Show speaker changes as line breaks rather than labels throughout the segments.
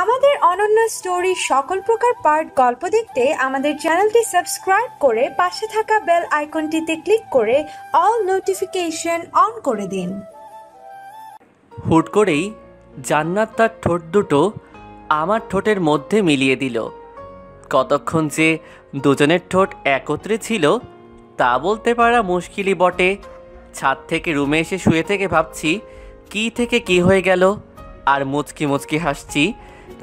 আমাদের অনন্য স্টোরি সকল প্রকার পার্ট গল্প দেখতে আমাদের চ্যানেলটি সাবস্ক্রাইব করে পাশে থাকা বেল আইকনটিতে ক্লিক করে অল নোটিফিকেশন অন করে দিন।
হুট করেই জান্নাত তার ঠোঁট দুটো আমার ঠোঁটের মধ্যে মিলিয়ে দিল। কতক্ষণ যে দুজনের ঠোঁট একত্রে ছিল তা বলতে পারা মুশকিলই বটে। ছাদ থেকে রুমে এসে শুয়ে থেকে ভাবছি কি থেকে কি হয়ে গেল, আর মুচকি মুচকি হাসছি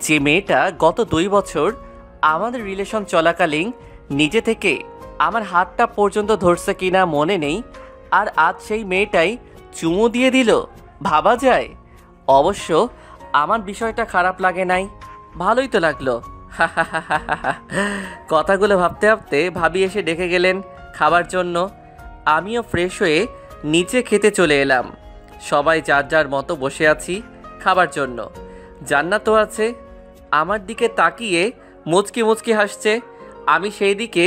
যে মেয়েটা গত 2 বছর আমাদের রিলেশন চলাকালীন নিজে থেকে আমার হাতটা পর্যন্ত ধরছে কিনা মনে নেই, আর আজ সেই মেয়েটাই চুমু দিয়ে দিল। ভাবা যায়? অবশ্য আমার বিষয়টা খারাপ লাগে নাই, ভালোই তো লাগলো। কথাগুলো ভাবতে ভাবতে ভাবি এসে ডেকে গেলেন খাবার জন্য। আমিও ফ্রেশ হয়ে নিচে খেতে চলে এলাম। সবাই যার যার মতো বসে আছি খাবার জন্য। জান্নাতও আছে, আমার দিকে তাকিয়ে মুচকি মুচকি হাসছে। আমি সেই দিকে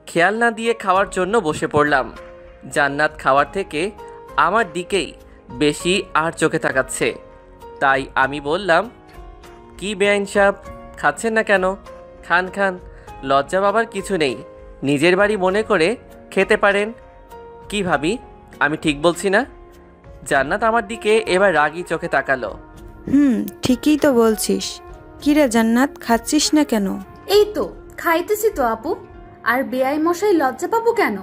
খেয়াল না দিয়ে খাওয়ার জন্য বসে পড়লাম। জান্নাত খাওয়ার থেকে আমার দিকেই বেশি আর চোখে তাকাচ্ছে। তাই আমি বললাম, কি বেআইন সাহেব, খাচ্ছেন না কেন? খান খান, লজ্জা পাবার কিছু নেই, নিজের বাড়ি মনে করে খেতে পারেন। কি ভাবি, আমি ঠিক বলছি না? জান্নাত আমার দিকে এবার রাগী চোখে তাকালো।
ঠিকই তো বলছিস। কি রে জান্নাত, খাচ্ছিস না কেন?
এই তো খাইতেছি তো আপু। আর বেআই মশাই লজ্জা পাবো কেন?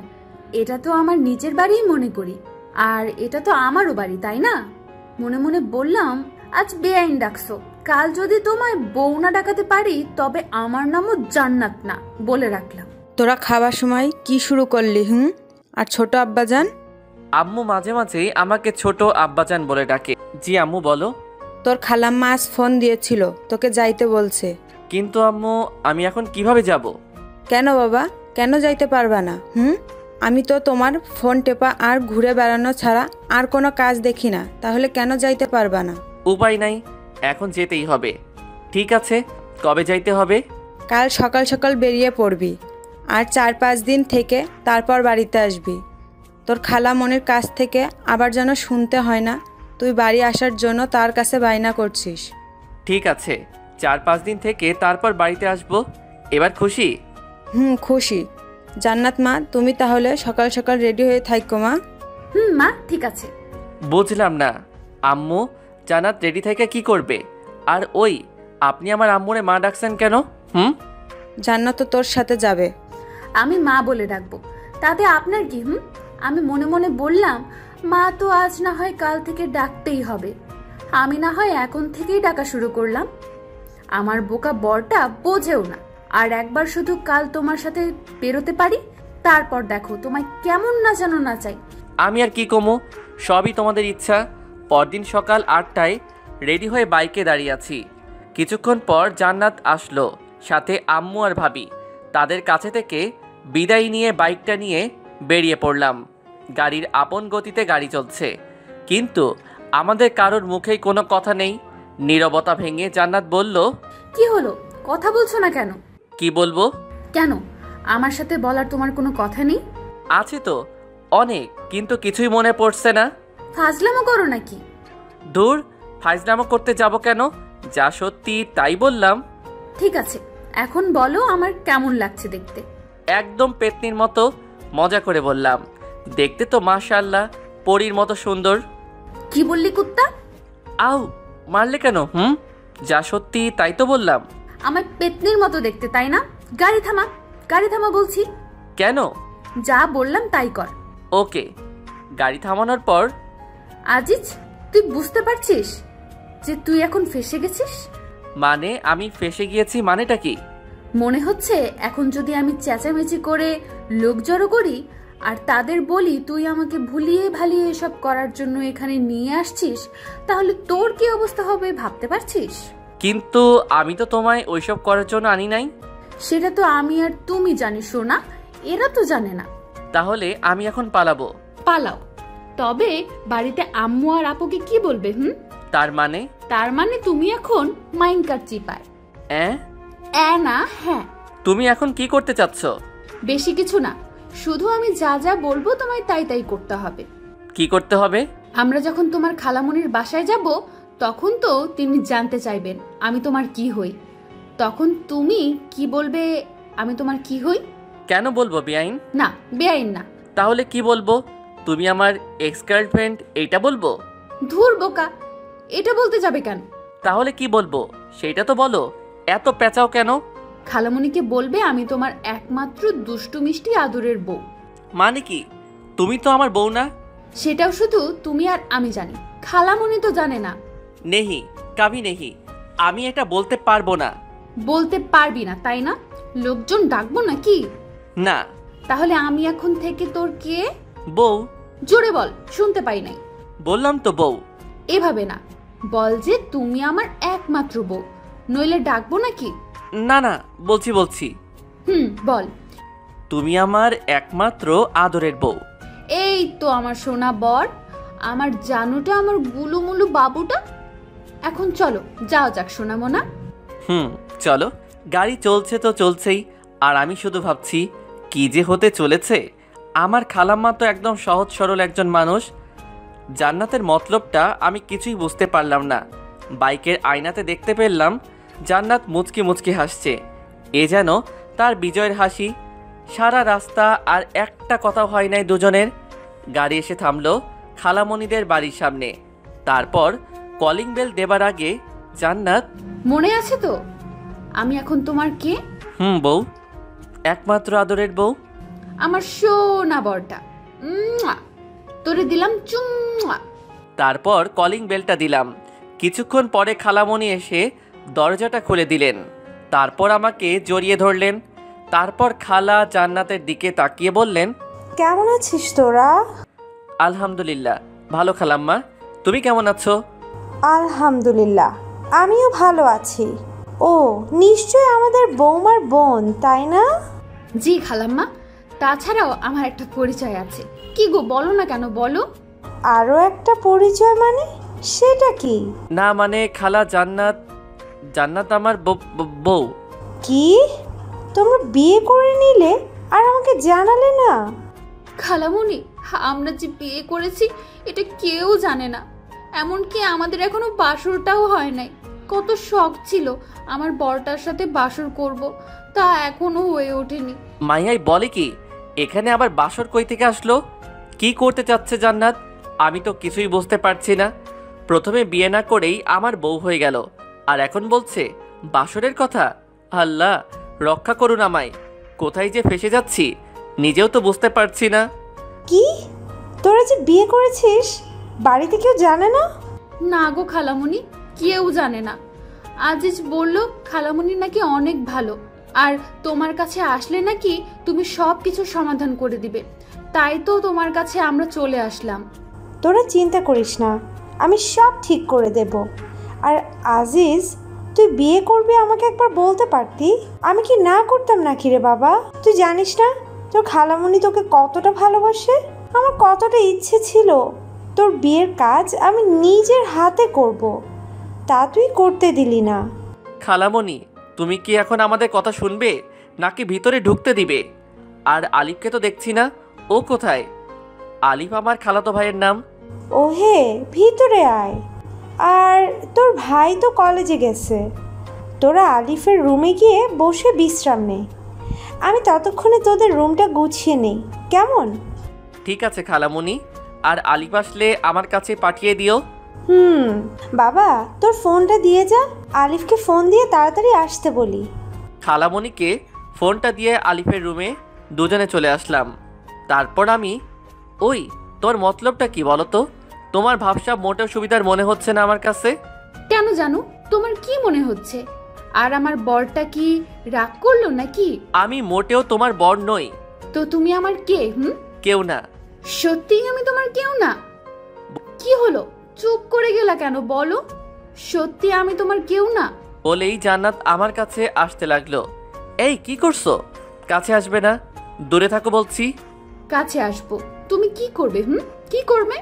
এটা তো আমার নিজের বাড়িই মনে করি, আর এটা তো আমারও বাড়ি, তাই না? মনে মনে বললাম, আজ বেআইন ডাকছো, কাল যদি তোমায় বউ না ডাকাতে পারি তবে আমার নামও জান্নাত না, বলে রাখলাম।
তোরা খাবার সময় কি শুরু করলি? আর ছোট আব্বাজান?
আম্মু মাঝে মাঝে আমাকে ছোট আব্বাজান বলে ডাকে। জি আম্মু বলো।
তোর খালাম্মা আজ ফোন দিয়েছিল, তোকে যাইতে বলছে।
কিন্তু আম্মু, আমি এখন কিভাবে যাব?
কেন বাবা, কেন যাইতে পারবা না? আমি তো তোমার ফোন টেপা আর ঘুরে বেড়ানো ছাড়া আর কোনো কাজ দেখি না, তাহলে কেন যাইতে পারবা না?
উপায় নাই, এখন যেতেই হবে। ঠিক আছে, কবে যাইতে হবে?
কাল সকাল সকাল বেরিয়ে পড়বি, আর 4-5 দিন থেকে তারপর বাড়িতে আসবি। তোর খালা মনির কাছ থেকে আবার যেন শুনতে হয় না তুই বাড়ি আসার জন্য তার কাছে বায়না করছিস।
ঠিক আছে, 4-5 দিন থেকে তারপর বাড়িতে আসবো। এবার খুশি?
খুশি। জান্নাত মা, তুমি তাহলে সকাল সকাল রেডি হয়ে থাকো মা।
মা ঠিক আছে।
বুঝলাম না আম্মু, জান্নাত রেডি থেকে কি করবে? আর ওই, আপনি আমার আম্মুরে মা ডাকছেন কেন?
জান্নাত তো তোর সাথে যাবে।
আমি মা বলে ডাকবো, তাতে আপনার কি? আমি মনে মনে বললাম, মা তো আজ না হয় কাল থেকে ডাকতেই হবে, আমি না হয় এখন থেকেই ডাকা শুরু করলাম। আমার বোকা বরটা বোঝেও না। আর একবার শুধু কাল তোমার সাথে বেরোতে পারি, তারপর দেখো তোমায় কেমন না জানো না চাই।
আমি আর কি কমু, সবই তোমাদের ইচ্ছা। পরদিন সকাল 8টায় রেডি হয়ে বাইকে দাঁড়িয়ে আছি। কিছুক্ষণ পর জান্নাত আসলো, সাথে আম্মু আর ভাবি। তাদের কাছে থেকে বিদায় নিয়ে বাইকটা নিয়ে বেরিয়ে পড়লাম। গাড়ির আপন গতিতে গাড়ি চলছে, কিন্তু আমাদের কারোর মুখেই কোনো কথা নেই। নীরবতা ভেঙে জান্নাত বলল,
কি হলো, কথা বলছো না কেন?
কি বলবো?
কেন, আমার সাথে বলার তোমার কোনো কথা নেই?
আছে তো অনেক, কিন্তু কিছুই মনে পড়ছে না।
ফাজলামো করো নাকি?
দূর, ফাজলামো করতে যাব কেন? যা সত্যি তাই বললাম।
ঠিক আছে, এখন বলো আমার কেমন লাগছে দেখতে?
একদম পেতনির মতো, মজা করে বললাম। দেখতে তো মাশাআল্লাহ পরীর মতো সুন্দর।
কি বললি কুত্তা?
আউ, মারলে কেন? যা সত্যি তাই তো বললাম।
আমার পেতনির মতো দেখতে, তাই না? গাড়ি থামা, গাড়ি থামা বলছি।
কেন?
যা বললাম তাই কর।
ওকে। গাড়ি থামানোর পর,
আজিজ, তুই বুঝতে পারছিস যে তুই এখন ফেসে গেছিস?
মানে আমি ফেসে গিয়েছি মানেটা কি?
মনে হচ্ছে এখন যদি আমি চেঁচামেচি করে লোক জড়ো করি আর তাদের বলি তুই আমাকে ভুলিয়ে ভালিয়ে এসব করার জন্য এখানে নিয়ে আসছিস, তাহলে তোর কি অবস্থা হবে ভাবতে পারছিস?
কিন্তু আমি তো তোমায় ওইসব করার জন্য আনি নাই।
সেটা তো আমি আর তুমি জানি সোনা, এরা তো জানে না।
তাহলে আমি এখন পালাবো?
পালাও, তবে বাড়িতে আম্মু আর আপুকে কি বলবে?
তার মানে?
তার মানে তুমি এখন মাইনকার চিপায়। না, হ্যাঁ।
তুমি এখন কি করতে চাচ্ছ?
বেশি কিছু না, শুধু আমি যা যা বলবো তোমায় তাই তাই করতে হবে।
কি করতে হবে?
আমরা যখন তোমার খালামনির বাসায় যাব তখন তো তিনি জানতে চাইবেন আমি তোমার কি হই। তখন তুমি কি বলবে আমি তোমার কি হই?
কেন বলবো বেআইন?
না, বেআইন না।
তাহলে কি বলবো? তুমি আমার এক্স গার্লফ্রেন্ড এইটা বলবো?
ধুর বোকা, এটা বলতে যাবে কেন?
তাহলে কি বলবো সেইটা তো বলো, এত পেঁচাও কেন?
খালামণিকে বলবে আমি তোমার একমাত্র দুষ্টু মিষ্টি আদরের বউ।
মানে কি? তুমি তো আমার বউ না?
সেটাও শুধু তুমি আর আমি জানি, খালামণি তো জানে না।
নেহি কাভি নেহি, আমি এটা বলতে পারবো না।
বলতে পারবি না তাই না? লোকজন ডাকবো নাকি?
না।
তাহলে আমি এখন থেকে তোর কে?
বউ।
জোরে বল, শুনতে পাই নাই।
বললাম তো বউ।
এভাবে না, বল যে তুমি আমার একমাত্র বউ, নইলে ডাকবো নাকি?
না না, বলছি।
বল।
তুমি আমার একমাত্র আদরের বউ।
এই তো আমার সোনা বর, আমার জানুটা, আমার গুলুমুলু বাবুটা। এখন চলো যাওয়া যাক সোনামোনা।
চলো। গাড়ি চলছে তো চলছেই, আর আমি শুধু ভাবছি কি যে হতে চলেছে। আমার খালাম্মা তো একদম সহজ সরল একজন মানুষ। জান্নাতের মতলবটা আমি কিছুই বুঝতে পারলাম না। বাইকের আয়নাতে দেখতে পেলাম জান্নাত মুচকি মুচকি হাসছে। এ যেন তার বিজয়ের হাসি। সারা রাস্তা আর একটা কথা হয় নাই দুজনের। গাড়ি এসে থামলো খালামণিদের বাড়ির সামনে। তারপর কলিং বেল দেবার আগে জান্নাত,
মনে আছে তো আমি এখন তোমার কে?
বউ, একমাত্র আদরের বউ।
আমার সোনা বরটা, তোরে দিলাম চুম্মা।
তারপর কলিং বেলটা দিলাম। কিছুক্ষণ পরে খালামণি এসে দরজাটা খুলে দিলেন। তারপর আমাকে জড়িয়ে ধরলেন। তারপর খালা জান্নাতের দিকে তাকিয়ে বললেন,
কেমন আছিস তোরা?
আলহামদুলিল্লাহ ভালো খালাম্মা, তুমি কেমন আছো?
আলহামদুলিল্লাহ, আমিও ভালো আছি। ও নিশ্চয় আমাদের বৌমার বোন, তাই না?
জি খালাম্মা, তাছাড়াও আমার একটা পরিচয় আছে। কি গো, বলো না কেন, বলো।
আরো একটা পরিচয় মানে? সেটা কি?
না মানে খালা, জান্নাত আমার বউ।
কি, তোমরা বিয়ে করে নিলে আর আমাকে জানালে না?
খালামণি, আমরা যে বিয়ে করেছি এটা কেউ জানে না। এমনকি আমাদের এখনো বাসরটাও হয় নাই। কত শখ ছিল আমার বরটার সাথে বাসর করব, তা এখনো হয়ে ওঠেনি।
মাইয়াই বলে কি, এখানে আবার বাসর কই থেকে আসলো? কি করতে চাচ্ছে জান্নাত? আমি তো কিছুই বুঝতে পারছি না। প্রথমে বিয়ে না করেই আমার বউ হয়ে গেল, আর এখন বলছে বাসরের কথা। আল্লাহ রক্ষা করুন আমায়, কোথায় যে ফেসে যাচ্ছি নিজেও তো বুঝতে পারছি না।
কি, তোরা যে বিয়ে করেছিস বাড়িতে কেউ জানে না?
না গো খালামণি, কেউ জানে না। আজিজ বলল খালামণি নাকি অনেক ভালো, আর তোমার কাছে আসলে নাকি তুমি সব কিছু সমাধান করে দিবে। তাই তো তোমার কাছে আমরা চলে আসলাম।
তোরা চিন্তা করিস না, আমি সব ঠিক করে দেব। আর আজিজ, তুই বিয়ে করবি আমাকে একবার বলতে পারতি, আমি কি না করতাম নাকি রে বাবা? তুই জানিস না তোর খালামণি তোকে কতটা ভালোবাসে। আমার কতটা ইচ্ছে ছিল তোর বিয়ের কাজ আমি নিজের হাতে করব, তা তুই করতে দিলি না।
খালামণি, তুমি কি এখন আমাদের কথা শুনবে নাকি ভিতরে ঢুকতে দিবে? আর আলিফকে তো দেখছি না, ও কোথায়? আলিফ আমার খালাতো ভাইয়ের নাম।
ও হে, ভিতরে আয়। আর তোর ভাই তো কলেজে গেছে, তোরা আলিফের রুমে গিয়ে বসে বিশ্রাম নে। আমি ততক্ষণে তোদের রুমটা গুছিয়ে নেই, কেমন?
ঠিক আছে খালামণি, আর আলিফ আসলে আমার কাছে পাঠিয়ে দিও।
বাবা, তোর ফোনটা দিয়ে যা, আলিফকে ফোন দিয়ে তাড়াতাড়ি আসতে বলি।
খালামণিকে ফোনটা দিয়ে আলিফের রুমে দুজনে চলে আসলাম। তারপর আমি, ওই তোর মতলবটা কি বলো তো? তোমার ভাবসাব মোটেও সুবিধার মনে হচ্ছে না আমার কাছে।
কেন জানো, তোমার কি মনে হচ্ছে? আর আমার বরটা কি রাগ করলো নাকি?
আমি মোটেও তোমার বর নই।
তো তুমি আমার কে?
কেউ না।
সত্যিই আমি তোমার কেউ না? কি হলো, চুপ করে গেলা কেন, বলো। সত্যি আমি তোমার কেউ না?
বলেই জান্নাত আমার কাছে আসতে লাগলো। এই কি করছো? কাছে আসবে না, দূরে থাকো বলছি।
কাছে আসবো, তুমি কি করবে? কি করবে?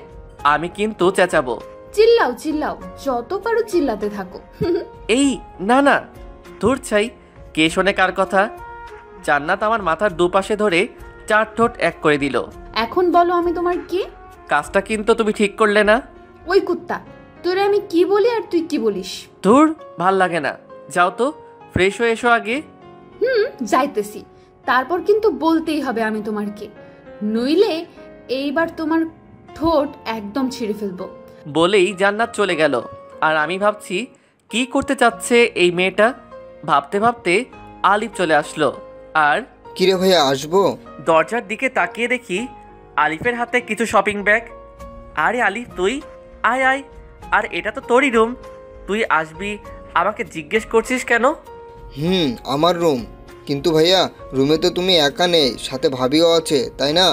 আমি কিন্তু চেঁচাবো।
চিল্লাও চিল্লাও, যত পারো চিল্লাতে থাকো।
এই না না, ধুর ছাই, কে শোনে কার কথা? জান্নাত আমার মাথার দুপাশে ধরে চার ঠোঁট এক করে দিল।
এখন বলো আমি তোমার কে?
কাজটা কিন্তু তুমি ঠিক করলে না।
ওই কুত্তা, তোরে আমি কি বলি আর তুই কি বলিস?
ধুর, ভাল লাগে না। যাও তো, ফ্রেশ হয়ে এসো আগে।
যাইতেছি, তারপর কিন্তু বলতেই হবে আমি তোমার কে, নইলে এইবার তোমার ঠোঁট একদম ছিঁড়ে ফেলবো।
বলেই জান্নাত চলে গেল। আর আমি ভাবছি কি করতে চাচ্ছে এই মেয়েটা। ভাবতে ভাবতে আলিফ চলে আসলো। আর
কিরে ভাইয়া, আসবো?
দরজার দিকে তাকিয়ে দেখি আলিফের হাতে কিছু শপিং ব্যাগ। আরে আলিফ, তুই আয় আয়। আর এটা তো তোরই রুম, তুই আসবি, আমাকে জিজ্ঞেস করছিস কেন?
আমার রুম। কিন্তু ভাইয়া, রুমে তো তুমি একা নেই, সাথে ভাবিও আছে, তাই না?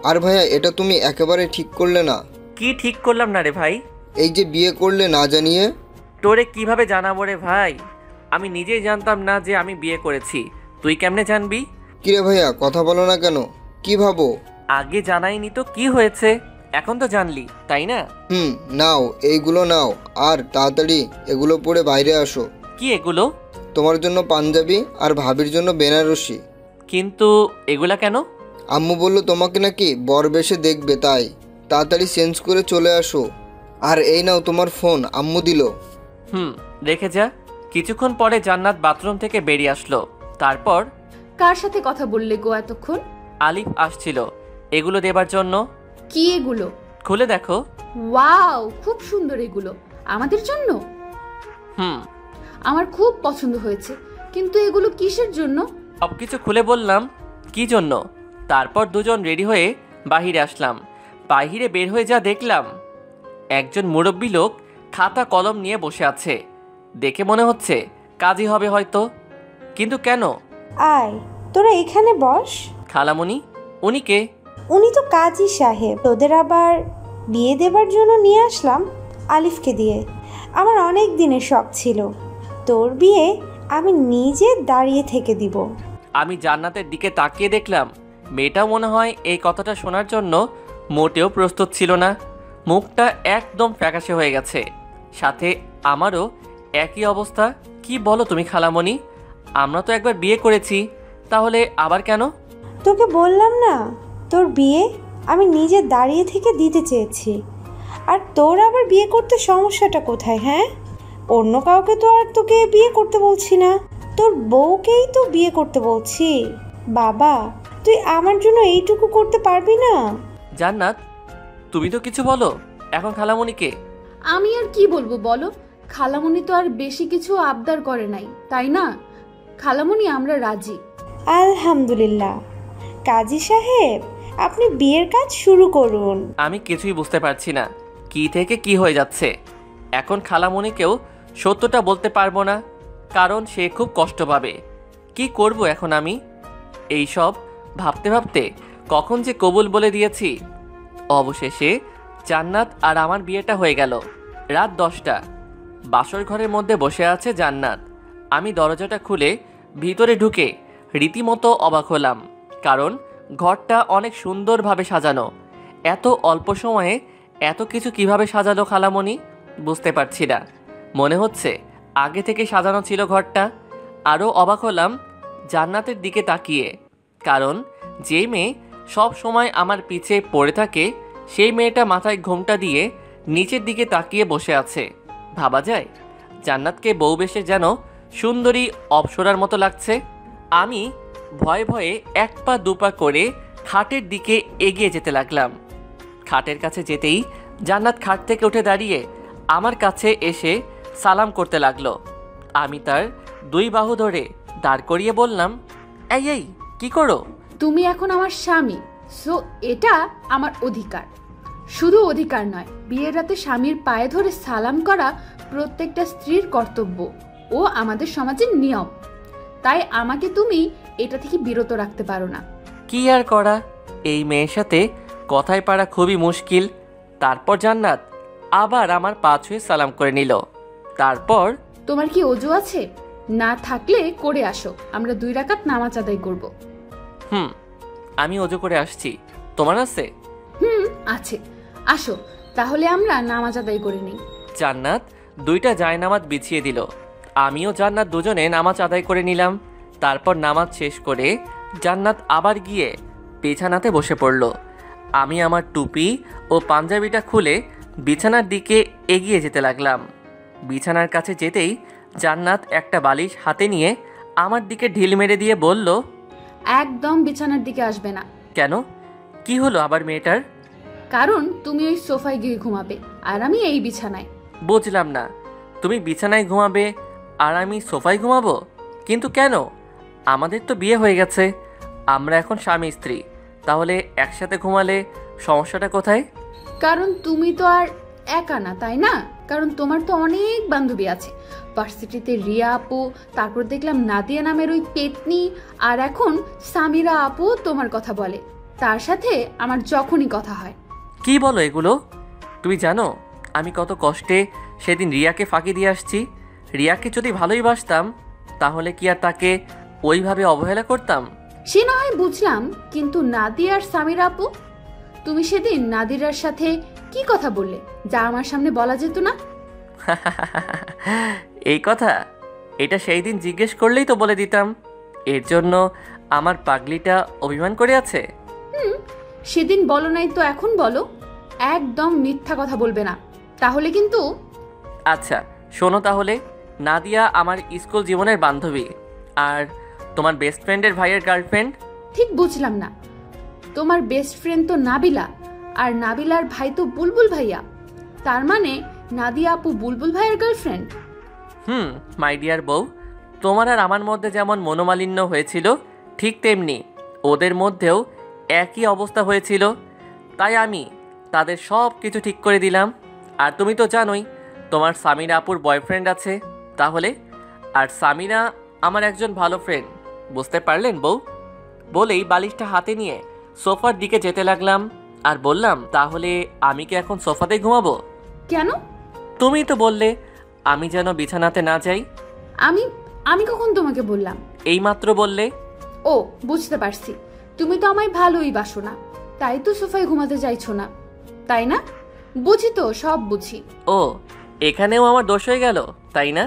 আর ভাইয়া, এটা তুমি একেবারে ঠিক করলে না।
কি ঠিক করলাম না রে ভাই?
এই যে বিয়ে করলে না জানিয়ে।
তোরে কিভাবে জানাবো রে ভাই? আমি নিজেই জানতাম না যে আমি বিয়ে করেছি, তুই কেমনে জানবি?
কিরে ভাইয়া, কথা বলো না কেন? কি ভাবো?
আগে জানাইনি তো কি হয়েছে, এখন তো জানলি, তাই না?
নাও, এইগুলো নাও, আর তাড়াতাড়ি এগুলো পরে বাইরে আসো।
কি এগুলো?
তোমার জন্য পাঞ্জাবি আর ভাবির জন্য বেনারসি।
কিন্তু এগুলা কেন?
আম্মু বললো তোমাকে নাকি বর বেশে দেখবে, তাই তাড়াতাড়ি চেঞ্জ করে চলে আসো। আর এই নাও তোমার ফোন, আম্মু দিল।
রেখে যা। কিছুক্ষণ পরে জান্নাত বাথরুম থেকে বেরিয়ে আসলো। তারপর
কার সাথে কথা বললে গো এতক্ষণ?
আলিফ আসছিল এগুলো দেবার জন্য।
কি এগুলো?
খুলে দেখো।
ওয়াও, খুব সুন্দর এগুলো। আমাদের জন্য? আমার খুব পছন্দ হয়েছে, কিন্তু এগুলো কিসের জন্য?
সবকিছু খুলে বললাম কি জন্য। তারপর দুজন রেডি হয়ে বাহিরে আসলাম। বাহিরে বের হয়ে যা দেখলাম, একজন মুরব্বী লোক খাতা কলম নিয়ে বসে আছে। দেখে মনে হচ্ছে কাজী হবে হয়তো, কিন্তু কেন?
আয়, তোরা এখানে বস।
খালামণি, উনি কে?
উনি তো কাজী সাহেব। তোদের আবার বিয়ে দেবার জন্য নিয়ে আসলাম আলিফকে দিয়ে। আমার অনেক দিনের শখ ছিল তোর বিয়ে আমি নিজে দাঁড়িয়ে থেকে দিব।
আমি জান্নাতের দিকে তাকিয়ে দেখলাম মেয়েটাও মনে হয় এই কথাটা শোনার জন্য মোটেও প্রস্তুত ছিল না। মুখটা একদম ফ্যাকাশে হয়ে গেছে, সাথে আমারও একই অবস্থা। কি বলো তুমি খালামণি? আমরা তো একবার বিয়ে করেছি, তাহলে আবার কেন?
তোকে বললাম না, তোর বিয়ে আমি নিজে দাঁড়িয়ে থেকে দিতে চেয়েছি। আর তোর আবার বিয়ে করতে সমস্যাটা কোথায়? হ্যাঁ, অন্য কাউকে তো আর তোকে বিয়ে করতে বলছি না, তোর বউকেই তো বিয়ে করতে বলছি। বাবা, তুই আমার জন্য এইটুকু করতে পারবি না?
জান্নাত, তুমি তো কিছু বলো এখন খালামণিকে।
আমি আর কি বলবো বলো? খালামণি তো আর বেশি কিছু আবদার করে নাই, তাই না? খালামণি, আমরা রাজি।
আলহামদুলিল্লাহ। কাজী সাহেব, আপনি বিয়ের কাজ শুরু করুন।
আমি কিছুই বুঝতে পারছি না কি থেকে কি হয়ে যাচ্ছে। এখন খালামণিকেও সত্যটা বলতে পারবো না, কারণ সে খুব কষ্ট পাবে। কি করব এখন আমি? এই সব ভাবতে ভাবতে কখন যে কবুল বলে দিয়েছি। অবশেষে জান্নাত আর আমার বিয়েটা হয়ে গেল। রাত 10টা। বাসর ঘরের মধ্যে বসে আছে জান্নাত। আমি দরজাটা খুলে ভিতরে ঢুকে রীতিমতো অবাক হলাম, কারণ ঘরটা অনেক সুন্দরভাবে সাজানো। এত অল্প সময়ে এত কিছু কিভাবে সাজালো খালামণি বুঝতে পারছি না। মনে হচ্ছে আগে থেকে সাজানো ছিল ঘরটা। আরও অবাক হলাম জান্নাতের দিকে তাকিয়ে, কারণ যে মেয়ে সব সময় আমার পিছে পড়ে থাকে সেই মেয়েটা মাথায় ঘোমটা দিয়ে নিচের দিকে তাকিয়ে বসে আছে। ভাবা যায় জান্নাতকে বউ বেশে যেন সুন্দরী অপ্সরার মতো লাগছে। আমি ভয়ে ভয়ে এক পা দুপা করে খাটের দিকে এগিয়ে যেতে লাগলাম। খাটের কাছে যেতেই জান্নাত খাট থেকে উঠে দাঁড়িয়ে আমার কাছে এসে সালাম করতে লাগলো। আমি তার 2 বাহু ধরে দাঁড় করিয়ে বললাম, এই এই কি করো?
তুমি এখন আমার স্বামী, সো এটা আমার অধিকার। শুধু অধিকার নয়, বিয়ের রাতে স্বামীর পায়ে ধরে সালাম করা প্রত্যেকটা স্ত্রীর কর্তব্য ও আমাদের সমাজের নিয়ম। তাই আমাকে তুমি এটা থেকে বিরত রাখতে পারো না।
কি আর করা, এই মেয়ের সাথে কথায় পারা খুবই মুশকিল। তারপর জান্নাত আবার আমার পা ছুঁয়ে সালাম করে নিল। তারপর,
তোমার কি অজু আছে? না থাকলে করে আসো, আমরা 2 রাকাত নামাজ আদায় করব।
আমি অজু করে আসছি, তোমার আছে?
আছে, আসো তাহলে আমরা নামাজ আদায় করে নিই।
জান্নাত 2টা জায়নামাজ বিছিয়ে দিল। আমিও জান্নাত দুজনে নামাজ আদায় করে নিলাম। তারপর নামাজ শেষ করে জান্নাত আবার গিয়ে বিছানাতে বসে পড়ল। আমি আমার টুপি ও পাঞ্জাবিটা খুলে বিছানার দিকে এগিয়ে যেতে লাগলাম। বিছানার কাছে যেতেই জান্নাত একটা বালিশ হাতে নিয়ে আমার দিকে ঢিল মেরে দিয়ে বলল,
একদম বিছানার দিকে আসবে না।
কেন, কি হলো আবার মেয়েটার?
কারণ তুমি ওই সোফায় গিয়ে ঘুমাবে আর আমি এই বিছানায়।
বুঝলাম না, তুমি বিছানায় ঘুমাবে আর আমি সোফায় ঘুমাবো? কিন্তু কেন? আমাদের তো বিয়ে হয়ে গেছে, আমরা এখন স্বামী স্ত্রী, তাহলে একসাথে ঘুমালে সমস্যাটা কোথায়?
কারণ তুমি তো আর একা না, তাই না? কারণ তোমার তো অনেক বান্ধবী আছে। ভার্সিটিতে রিয়া আপু, তারপর দেখলাম নাদিয়া নামের ওই পেতনি, আর এখন সামিরা আপু তোমার কথা বলে। তার সাথে আমার যখনই কথা হয়।
কি বলো এগুলো? তুমি জানো আমি কত কষ্টে সেদিন রিয়াকে ফাঁকি দিয়ে আসছি। রিয়াকে যদি ভালোই বাসতাম তাহলে কি আর তাকে ওইভাবে অবহেলা করতাম?
সে না হয় বুঝলাম, কিন্তু নাদিয়া আর সামিরা আপু, তুমি সেদিন নাদিরার সাথে কি কথা বললে যা আমার সামনে বলা যেত না?
এই কথা এটা সেই দিন জিজ্ঞেস করলেই তো বলে দিতাম। এর জন্য আমার পাগলিটা অভিমান করে আছে?
সেদিন বলো নাই তো এখন বলো। একদম মিথ্যা কথা বলবে না, তাহলে কিন্তু।
আচ্ছা শোনো তাহলে, নাদিয়া আমার স্কুল জীবনের বান্ধবী, আর তোমার বেস্ট ফ্রেন্ডের ভাইয়ের গার্লফ্রেন্ড।
ঠিক বুঝলাম না, তোমার বেস্ট ফ্রেন্ড তো নাবিলা, আর নাবিলার ভাই তো বুলবুল ভাইয়া। তার মানে নাদিয়া আপু বুলবুল ভাইয়ের গার্লফ্রেন্ড?
মাই ডিয়ার বউ, তোমার আর আমার মধ্যে যেমন মনোমালিন্য হয়েছিল ঠিক তেমনি ওদের মধ্যেও একই অবস্থা হয়েছিল। তাই আমি তাদের সব কিছু ঠিক করে দিলাম। আর তুমি তো জানোই তোমার সামিরা আপুর বয়ফ্রেন্ড আছে, তাহলে? আর সামিরা আমার একজন ভালো ফ্রেন্ড, বুঝতে পারলেন বউ? বলেই বালিশটা হাতে নিয়ে সোফার দিকে যেতে লাগলাম আর বললাম, তাহলে আমি কি এখন সোফাতেই ঘুমাবো?
কেন?
তুমি তো বললে আমি যেন বিছানাতে না যাই।
আমি আমি কখন তোমাকে বললাম?
এইমাত্র বললে।
ও, বুঝতে পারছি, তুমি তো আমায় ভালোই বাসো না, তাই তো সোফায় ঘুমাতে চাইছো না, তাই না? বুঝি তো, সব বুঝি।
ও, এখানেও আমার দোষ হয়ে গেল, তাই না?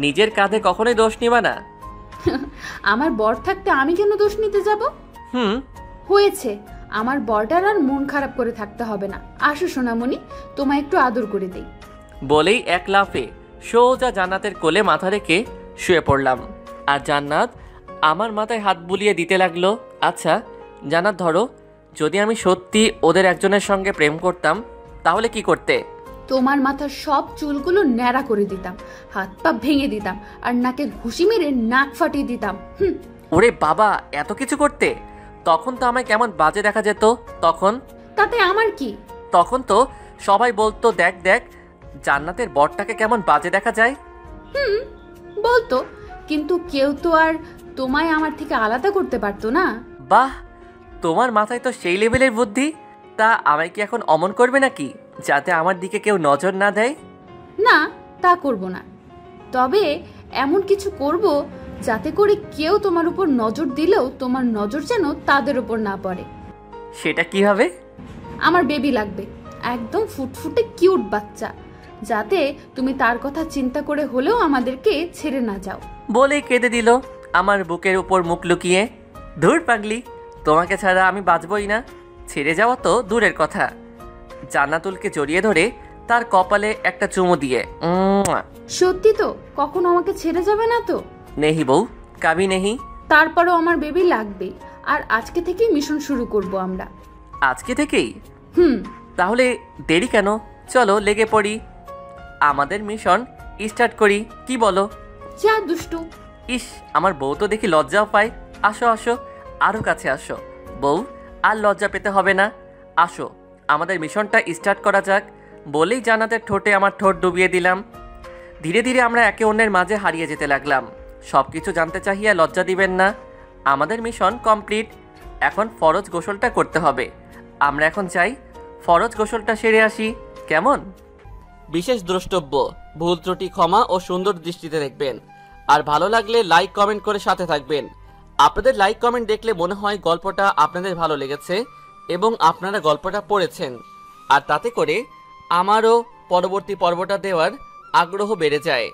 নিজের কাঁধে কখনোই দোষ নিবা না।
আমার বর থাকতে আমি কেন দোষ নিতে যাব? হয়েছে, আমার বরটার আর মন খারাপ করে থাকতে হবে না। আসো সোনামণি, তোমায় একটু আদর করে দেই।
বলেই এক লাফে সোজা জান্নাতের কোলে মাথা রেখে শুয়ে পড়লাম। আর জান্নাত আমার মাথায় হাত বুলিয়ে দিতে লাগলো। আচ্ছা জান্নাত, ধরো যদি আমি সত্যি ওদের একজনের সঙ্গে প্রেম করতাম তাহলে কি করতে?
তোমার মাথার সব চুলগুলো ন্যাড়া করে দিতাম, হাত পা ভেঙে দিতাম, আর নাকে ঘুষি মেরে নাক ফাটিয়ে দিতাম।
ওরে বাবা, এত কিছু করতে? তখন তো আমায় কেমন বাজে দেখা যেত। তখন
তাতে আমার কি?
তখন তো সবাই বলতো, দেখ দেখ জান্নাতের বরটাকে কেমন বাজে দেখা যায়।
বলতো, কিন্তু কেউ তো আর তোমায় আমার থেকে আলাদা করতে পারতো না।
বাহ, তোমার মাথায় তো সেই লেভেলের বুদ্ধি। তা আমায় কি এখন অমন করবে নাকি, যাতে আমার দিকে কেউ নজর না দেয়?
না, তা করব না, তবে এমন কিছু করব যাতে করে কেউ তোমার উপর নজর দিলেও তোমার নজর যেন তাদের উপর না পড়ে।
সেটা কিভাবে?
আমার বেবি লাগবে, একদম ফুটফুটে কিউট বাচ্চা, যাতে তুমি তার কথা চিন্তা করে হলেও আমাদেরকে ছেড়ে না যাও।
বলেই কেঁদে দিল আমার বুকের উপর মুখ লুকিয়ে। ধুর পাগলি, তোমাকে ছাড়া আমি বাঁচবই না। ছেড়ে যাওয়া তো দূরের কথা, জান্নাতুলকে জড়িয়ে ধরে তার কপালে একটা চুমু দিয়ে,
সত্যি তো? কখনো আমাকে ছেড়ে যাবে না তো?
নেহি বউ, কাবি নেহি।
তারপরও আমার বেবি লাগবে, আর আজকে থেকেই মিশন শুরু করব আমরা।
আজকে থেকেই? তাহলে দেরি কেন, চলো লেগে পড়ি, আমাদের মিশন স্টার্ট করি, কি বলো?
যা দুষ্টু।
ইস, আমার বউ তো দেখি লজ্জাও পায়। আসো আসো, আরও কাছে আসো বউ, আর লজ্জা পেতে হবে না। আসো, আমাদের মিশনটা স্টার্ট করা যাক। বলেই জান্নাতের ঠোঁটে আমার ঠোঁট ডুবিয়ে দিলাম। ধীরে ধীরে আমরা একে অন্যের মাঝে হারিয়ে যেতে লাগলাম। সব কিছু জানতে চাহিয়া লজ্জা দিবেন না। আমাদের মিশন কমপ্লিট, এখন ফরজ গোসলটা করতে হবে। আমরা এখন যাই, ফরজ গোসলটা সেরে আসি, কেমন? বিশেষ দ্রষ্টব্য, ভুল ত্রুটি ক্ষমা ও সুন্দর দৃষ্টিতে দেখবেন। আর ভালো লাগলে লাইক কমেন্ট করে সাথে থাকবেন। আপনাদের লাইক কমেন্ট দেখলে মনে হয় গল্পটা আপনাদের ভালো লেগেছে এবং আপনারা গল্পটা পড়েছেন, আর তাতে করে আমারও পরবর্তী পর্বটা দেওয়ার আগ্রহ বেড়ে যায়।